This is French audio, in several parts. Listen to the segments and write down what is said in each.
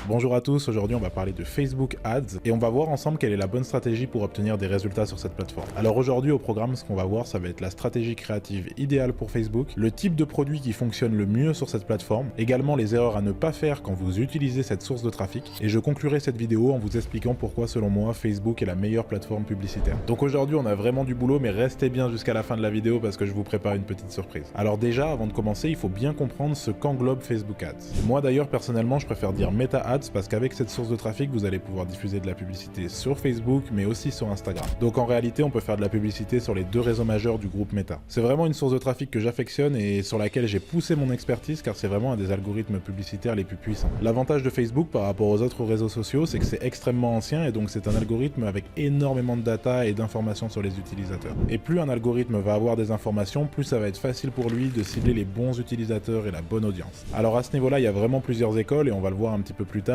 Bonjour à tous, aujourd'hui on va parler de Facebook Ads et on va voir ensemble quelle est la bonne stratégie pour obtenir des résultats sur cette plateforme. Alors aujourd'hui au programme, ce qu'on va voir, ça va être la stratégie créative idéale pour Facebook, le type de produit qui fonctionne le mieux sur cette plateforme, également les erreurs à ne pas faire quand vous utilisez cette source de trafic, et je conclurai cette vidéo en vous expliquant pourquoi selon moi Facebook est la meilleure plateforme publicitaire. Donc aujourd'hui on a vraiment du boulot, mais restez bien jusqu'à la fin de la vidéo parce que je vous prépare une petite surprise. Alors déjà, avant de commencer, il faut bien comprendre ce qu'englobe Facebook Ads. Moi d'ailleurs personnellement je préfère dire Meta Ads parce qu'avec cette source de trafic, vous allez pouvoir diffuser de la publicité sur Facebook, mais aussi sur Instagram. Donc en réalité, on peut faire de la publicité sur les deux réseaux majeurs du groupe Meta. C'est vraiment une source de trafic que j'affectionne et sur laquelle j'ai poussé mon expertise car c'est vraiment un des algorithmes publicitaires les plus puissants. L'avantage de Facebook par rapport aux autres réseaux sociaux, c'est que c'est extrêmement ancien et donc c'est un algorithme avec énormément de data et d'informations sur les utilisateurs. Et plus un algorithme va avoir des informations, plus ça va être facile pour lui de cibler les bons utilisateurs et la bonne audience. Alors à ce niveau-là, il y a vraiment plusieurs écoles et on va le voir un petit peu plus tard.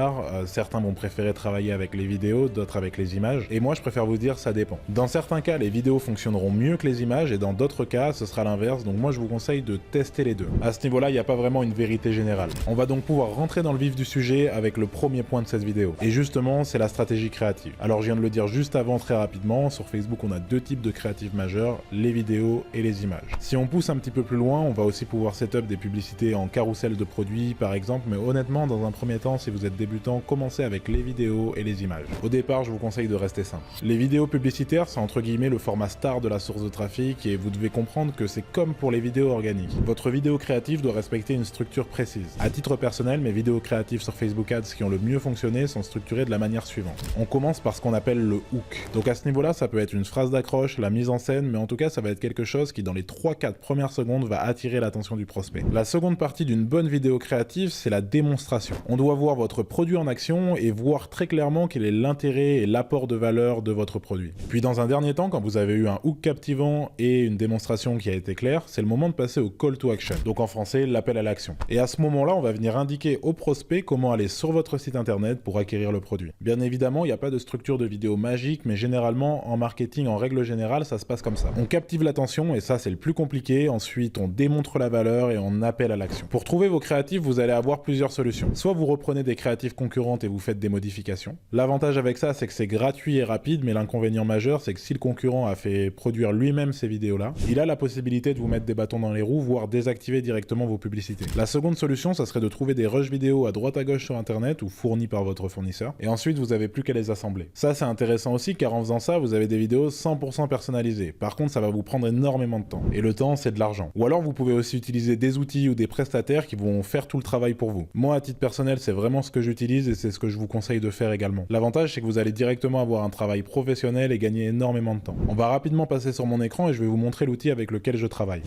Certains vont préférer travailler avec les vidéos, d'autres avec les images, et moi je préfère vous dire ça dépend. Dans certains cas, les vidéos fonctionneront mieux que les images, et dans d'autres cas, ce sera l'inverse, donc moi je vous conseille de tester les deux. À ce niveau-là, il n'y a pas vraiment une vérité générale. On va donc pouvoir rentrer dans le vif du sujet avec le premier point de cette vidéo, et justement, c'est la stratégie créative. Alors je viens de le dire juste avant très rapidement, sur Facebook on a deux types de créatives majeurs, les vidéos et les images. Si on pousse un petit peu plus loin, on va aussi pouvoir setup des publicités en carrousel de produits par exemple, mais honnêtement, dans un premier temps, si vous êtes débutant, commencez avec les vidéos et les images. Au départ, je vous conseille de rester simple. Les vidéos publicitaires, c'est entre guillemets le format star de la source de trafic et vous devez comprendre que c'est comme pour les vidéos organiques. Votre vidéo créative doit respecter une structure précise. À titre personnel, mes vidéos créatives sur Facebook Ads qui ont le mieux fonctionné sont structurées de la manière suivante. On commence par ce qu'on appelle le hook. Donc à ce niveau-là, ça peut être une phrase d'accroche, la mise en scène, mais en tout cas, ça va être quelque chose qui dans les 3-4 premières secondes va attirer l'attention du prospect. La seconde partie d'une bonne vidéo créative, c'est la démonstration. On doit voir votre produit en action et voir très clairement quel est l'intérêt et l'apport de valeur de votre produit. Puis dans un dernier temps, quand vous avez eu un hook captivant et une démonstration qui a été claire, c'est le moment de passer au call to action, donc en français l'appel à l'action. Et à ce moment-là, on va venir indiquer au prospect comment aller sur votre site internet pour acquérir le produit. Bien évidemment, il n'y a pas de structure de vidéo magique, mais généralement en marketing, en règle générale, ça se passe comme ça. On captive l'attention et ça c'est le plus compliqué, ensuite on démontre la valeur et on appelle à l'action. Pour trouver vos créatifs, vous allez avoir plusieurs solutions. Soit vous reprenez des créatifs concurrentes et vous faites des modifications. L'avantage avec ça, c'est que c'est gratuit et rapide, mais l'inconvénient majeur, c'est que si le concurrent a fait produire lui-même ces vidéos-là, il a la possibilité de vous mettre des bâtons dans les roues, voire désactiver directement vos publicités. La seconde solution, ça serait de trouver des rushs vidéo à droite à gauche sur internet ou fournis par votre fournisseur, et ensuite vous avez plus qu'à les assembler. Ça, c'est intéressant aussi, car en faisant ça, vous avez des vidéos 100% personnalisées. Par contre, ça va vous prendre énormément de temps. Et le temps, c'est de l'argent. Ou alors, vous pouvez aussi utiliser des outils ou des prestataires qui vont faire tout le travail pour vous. Moi, à titre personnel, c'est vraiment ce que j'utilise et c'est ce que je vous conseille de faire également. L'avantage, c'est que vous allez directement avoir un travail professionnel et gagner énormément de temps. On va rapidement passer sur mon écran et je vais vous montrer l'outil avec lequel je travaille.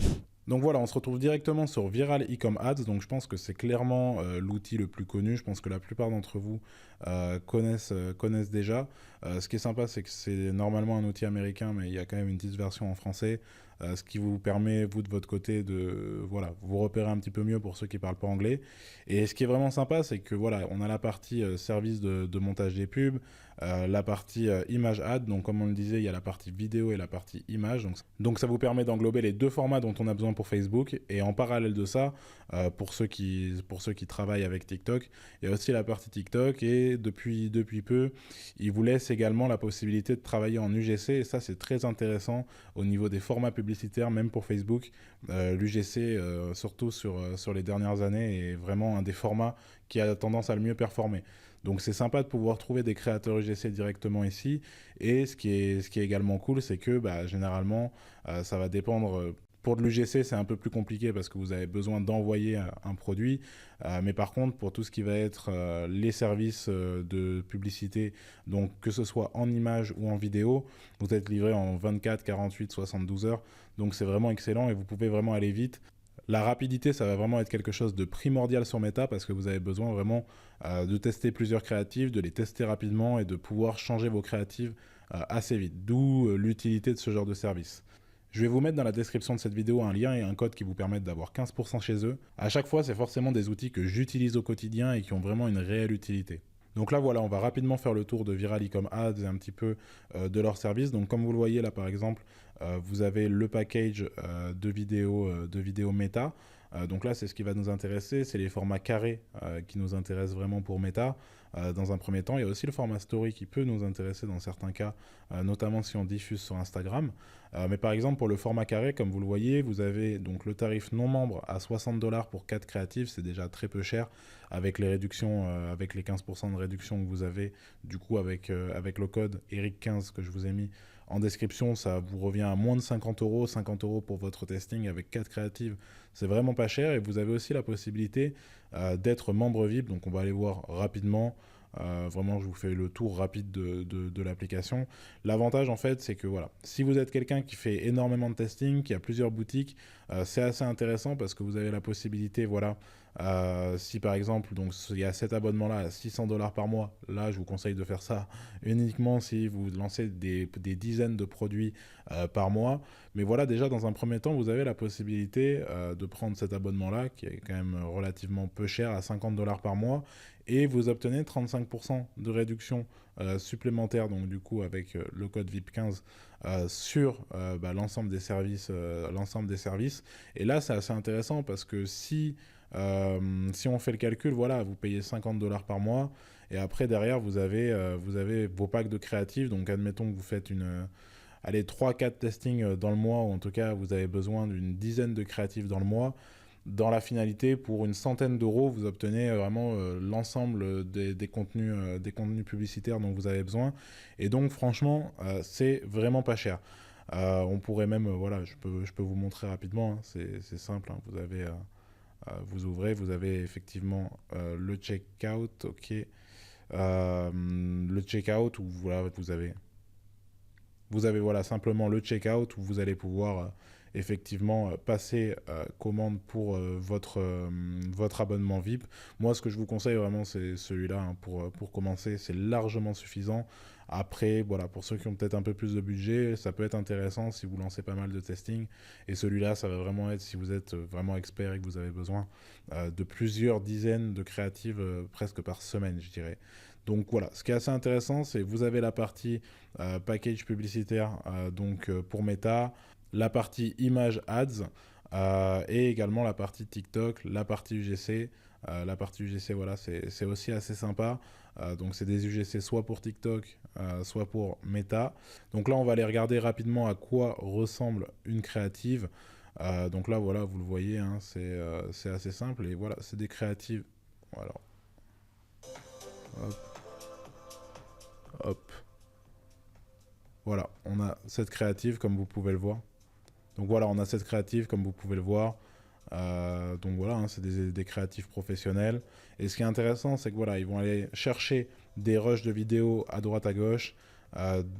Donc voilà, on se retrouve directement sur Viral E-com Ads, donc je pense que c'est clairement l'outil le plus connu, je pense que la plupart d'entre vous connaissent déjà. Ce qui est sympa, c'est que c'est normalement un outil américain, mais il y a quand même une petite version en français, ce qui vous permet, vous de votre côté, de voilà, vous repérer un petit peu mieux pour ceux qui ne parlent pas anglais. Et ce qui est vraiment sympa, c'est que voilà, on a la partie service de montage des pubs, la partie image ad, donc comme on le disait, il y a la partie vidéo et la partie image, donc ça vous permet d'englober les deux formats dont on a besoin pour Facebook, et en parallèle de ça, pour ceux qui travaillent avec TikTok, il y a aussi la partie TikTok, et depuis peu, ils vous laissent également la possibilité de travailler en UGC, et ça c'est très intéressant au niveau des formats publicitaires, même pour Facebook. L'UGC, surtout sur les dernières années, est vraiment un des formats qui a tendance à le mieux performer. Donc c'est sympa de pouvoir trouver des créateurs UGC directement ici, et ce qui est également cool, c'est que généralement ça va dépendre. Pour de l'UGC, c'est un peu plus compliqué parce que vous avez besoin d'envoyer un produit. Mais par contre, pour tout ce qui va être les services de publicité, donc que ce soit en image ou en vidéo, vous êtes livré en 24, 48, 72 heures. Donc c'est vraiment excellent et vous pouvez vraiment aller vite. La rapidité, ça va vraiment être quelque chose de primordial sur Meta parce que vous avez besoin vraiment de tester plusieurs créatives, de les tester rapidement et de pouvoir changer vos créatives assez vite. D'où l'utilité de ce genre de service. Je vais vous mettre dans la description de cette vidéo un lien et un code qui vous permettent d'avoir 15% chez eux. À chaque fois, c'est forcément des outils que j'utilise au quotidien et qui ont vraiment une réelle utilité. Donc là, voilà, on va rapidement faire le tour de Viral E-com Ads et un petit peu de leurs services. Donc comme vous le voyez là, par exemple, vous avez le package de vidéos Meta. Donc là, c'est ce qui va nous intéresser, c'est les formats carrés qui nous intéressent vraiment pour Meta. dans un premier temps. Il y a aussi le format story qui peut nous intéresser dans certains cas, notamment si on diffuse sur Instagram. Mais par exemple, pour le format carré, comme vous le voyez, vous avez donc le tarif non membre à 60$ pour 4 créatifs. C'est déjà très peu cher avec les réductions, avec les 15% de réduction que vous avez. Du coup, avec le code ERIC15 que je vous ai mis en description, ça vous revient à moins de 50€. 50€ pour votre testing avec 4 créatives, c'est vraiment pas cher. Et vous avez aussi la possibilité d'être membre VIP. Donc on va aller voir rapidement. Vraiment, je vous fais le tour rapide de l'application. L'avantage, en fait, c'est que voilà, si vous êtes quelqu'un qui fait énormément de testing, qui a plusieurs boutiques, c'est assez intéressant parce que vous avez la possibilité, voilà, si par exemple, donc il y a cet abonnement-là à 600$ par mois, là, je vous conseille de faire ça uniquement si vous lancez des dizaines de produits par mois. Mais voilà, déjà, dans un premier temps, vous avez la possibilité de prendre cet abonnement-là, qui est quand même relativement peu cher, à 50$ par mois, et vous obtenez 35% de réduction supplémentaire, donc du coup avec le code VIP15 sur l'ensemble des services. Et là, c'est assez intéressant parce que si on fait le calcul, voilà, vous payez 50$ par mois, et après derrière vous avez vos packs de créatifs. Donc admettons que vous faites 3-4 testings dans le mois, ou en tout cas vous avez besoin d'une dizaine de créatifs dans le mois. Dans la finalité, pour une centaine d'euros, vous obtenez vraiment l'ensemble des contenus publicitaires dont vous avez besoin. Et donc, franchement, c'est vraiment pas cher. On pourrait même, voilà, je peux vous montrer rapidement. Hein, c'est simple. Hein, vous ouvrez, vous avez effectivement le checkout, ok. Le checkout où voilà, vous avez voilà, simplement le checkout où vous allez pouvoir effectivement passer commande pour votre abonnement VIP. Moi, ce que je vous conseille vraiment, c'est celui-là, hein, pour commencer. C'est largement suffisant. Après, voilà, pour ceux qui ont peut-être un peu plus de budget, ça peut être intéressant si vous lancez pas mal de testing. Et celui-là, ça va vraiment être si vous êtes vraiment expert et que vous avez besoin de plusieurs dizaines de créatives presque par semaine, je dirais. Donc voilà, ce qui est assez intéressant, c'est que vous avez la partie package publicitaire pour Meta, la partie image ads et également la partie TikTok, la partie UGC. La partie UGC, voilà, c'est aussi assez sympa. Donc c'est des UGC soit pour TikTok, soit pour Meta. Donc là, on va aller regarder rapidement à quoi ressemble une créative. Donc là, voilà, vous le voyez, hein, c'est assez simple. Et voilà, c'est des créatives. Voilà. Hop. Hop. Voilà, on a cette créative comme vous pouvez le voir. Donc voilà, on a cette créative comme vous pouvez le voir. Donc voilà, hein, c'est des créatifs professionnels. Et ce qui est intéressant, c'est que voilà, ils vont aller chercher des rushs de vidéos à droite à gauche,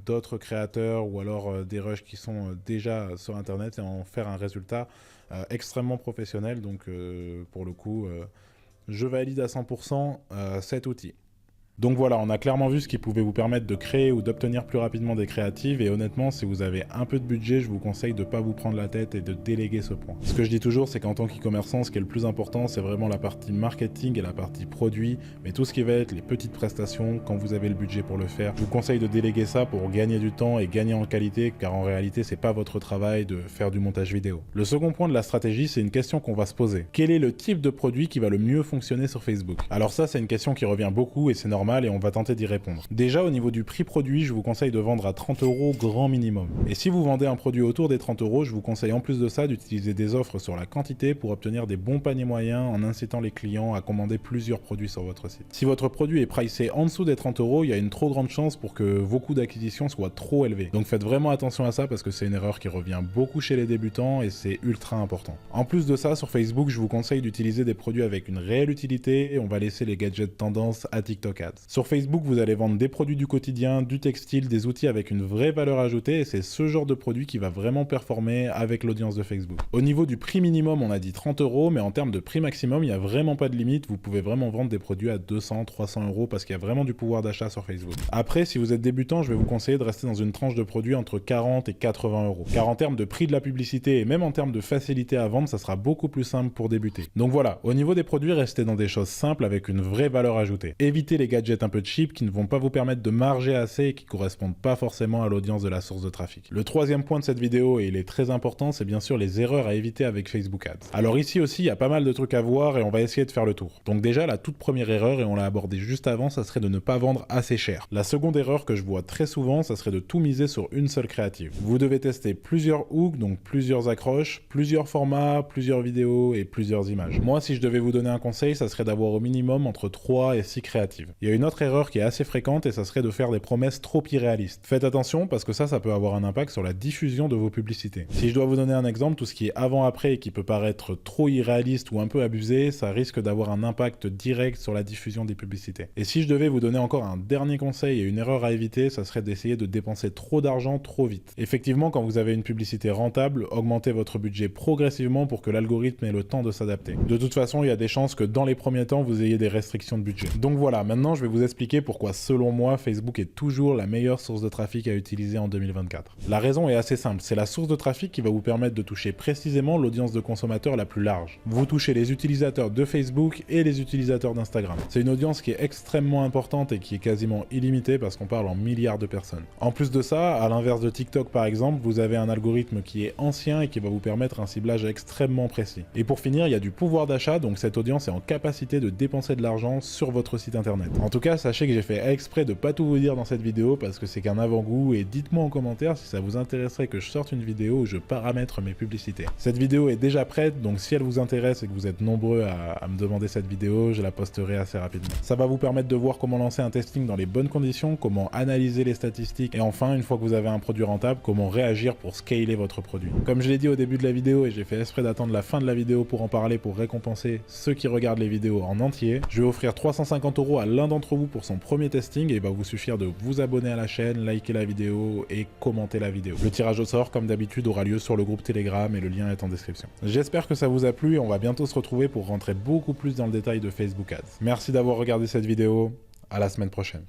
d'autres créateurs ou alors des rushs qui sont déjà sur Internet et en faire un résultat extrêmement professionnel. Donc pour le coup, je valide à 100% cet outil. Donc voilà, on a clairement vu ce qui pouvait vous permettre de créer ou d'obtenir plus rapidement des créatives, et honnêtement, si vous avez un peu de budget, je vous conseille de ne pas vous prendre la tête et de déléguer ce point. Ce que je dis toujours, c'est qu'en tant qu'e-commerçant, ce qui est le plus important, c'est vraiment la partie marketing et la partie produit, mais tout ce qui va être les petites prestations, quand vous avez le budget pour le faire, je vous conseille de déléguer ça pour gagner du temps et gagner en qualité, car en réalité, c'est pas votre travail de faire du montage vidéo. Le second point de la stratégie, c'est une question qu'on va se poser. Quel est le type de produit qui va le mieux fonctionner sur Facebook? Alors ça, c'est une question qui revient beaucoup et c'est normal, et on va tenter d'y répondre. Déjà, au niveau du prix produit, je vous conseille de vendre à 30€ grand minimum. Et si vous vendez un produit autour des 30€, je vous conseille en plus de ça d'utiliser des offres sur la quantité pour obtenir des bons paniers moyens en incitant les clients à commander plusieurs produits sur votre site. Si votre produit est pricé en dessous des 30€, il y a une trop grande chance pour que vos coûts d'acquisition soient trop élevés. Donc faites vraiment attention à ça parce que c'est une erreur qui revient beaucoup chez les débutants et c'est ultra important. En plus de ça, sur Facebook, je vous conseille d'utiliser des produits avec une réelle utilité et on va laisser les gadgets tendance à TikTok Ads. Sur Facebook, vous allez vendre des produits du quotidien, du textile, des outils avec une vraie valeur ajoutée et c'est ce genre de produit qui va vraiment performer avec l'audience de Facebook. Au niveau du prix minimum, on a dit 30€, mais en termes de prix maximum, il n'y a vraiment pas de limite. Vous pouvez vraiment vendre des produits à 200, 300€ parce qu'il y a vraiment du pouvoir d'achat sur Facebook. Après, si vous êtes débutant, je vais vous conseiller de rester dans une tranche de produits entre 40 et 80€. Car en termes de prix de la publicité et même en termes de facilité à vendre, ça sera beaucoup plus simple pour débuter. Donc voilà, au niveau des produits, restez dans des choses simples avec une vraie valeur ajoutée. Évitez les gadgets gadgets un peu cheap qui ne vont pas vous permettre de marger assez et qui correspondent pas forcément à l'audience de la source de trafic. Le troisième point de cette vidéo, et il est très important, c'est bien sûr les erreurs à éviter avec Facebook Ads. Alors ici aussi, il y a pas mal de trucs à voir et on va essayer de faire le tour. Donc déjà, la toute première erreur, et on l'a abordé juste avant, ça serait de ne pas vendre assez cher. La seconde erreur que je vois très souvent, ça serait de tout miser sur une seule créative. Vous devez tester plusieurs hooks, donc plusieurs accroches, plusieurs formats, plusieurs vidéos et plusieurs images. Moi, si je devais vous donner un conseil, ça serait d'avoir au minimum entre 3 et 6 créatives. Il y a une autre erreur qui est assez fréquente et ça serait de faire des promesses trop irréalistes. Faites attention parce que ça peut avoir un impact sur la diffusion de vos publicités. Si je dois vous donner un exemple, tout ce qui est avant-après et qui peut paraître trop irréaliste ou un peu abusé, ça risque d'avoir un impact direct sur la diffusion des publicités. Et si je devais vous donner encore un dernier conseil et une erreur à éviter, ça serait d'essayer de dépenser trop d'argent trop vite. Effectivement, quand vous avez une publicité rentable, augmentez votre budget progressivement pour que l'algorithme ait le temps de s'adapter. De toute façon, il y a des chances que dans les premiers temps, vous ayez des restrictions de budget. Donc voilà, maintenant je vais vous expliquer pourquoi selon moi, Facebook est toujours la meilleure source de trafic à utiliser en 2024. La raison est assez simple, c'est la source de trafic qui va vous permettre de toucher précisément l'audience de consommateurs la plus large. Vous touchez les utilisateurs de Facebook et les utilisateurs d'Instagram. C'est une audience qui est extrêmement importante et qui est quasiment illimitée parce qu'on parle en milliards de personnes. En plus de ça, à l'inverse de TikTok par exemple, vous avez un algorithme qui est ancien et qui va vous permettre un ciblage extrêmement précis. Et pour finir, il y a du pouvoir d'achat, donc cette audience est en capacité de dépenser de l'argent sur votre site internet. En tout cas, sachez que j'ai fait exprès de pas tout vous dire dans cette vidéo parce que c'est qu'un avant-goût et dites-moi en commentaire si ça vous intéresserait que je sorte une vidéo où je paramètre mes publicités. Cette vidéo est déjà prête, donc si elle vous intéresse et que vous êtes nombreux à me demander cette vidéo, je la posterai assez rapidement. Ça va vous permettre de voir comment lancer un testing dans les bonnes conditions, comment analyser les statistiques et enfin, une fois que vous avez un produit rentable, comment réagir pour scaler votre produit. Comme je l'ai dit au début de la vidéo et j'ai fait exprès d'attendre la fin de la vidéo pour en parler pour récompenser ceux qui regardent les vidéos en entier, je vais offrir 350 € à l'un d'entre vous pour son premier testing et il va vous suffire de vous abonner à la chaîne, liker la vidéo et commenter la vidéo. Le tirage au sort, comme d'habitude, aura lieu sur le groupe Telegram et le lien est en description. J'espère que ça vous a plu et on va bientôt se retrouver pour rentrer beaucoup plus dans le détail de Facebook Ads. Merci d'avoir regardé cette vidéo, à la semaine prochaine.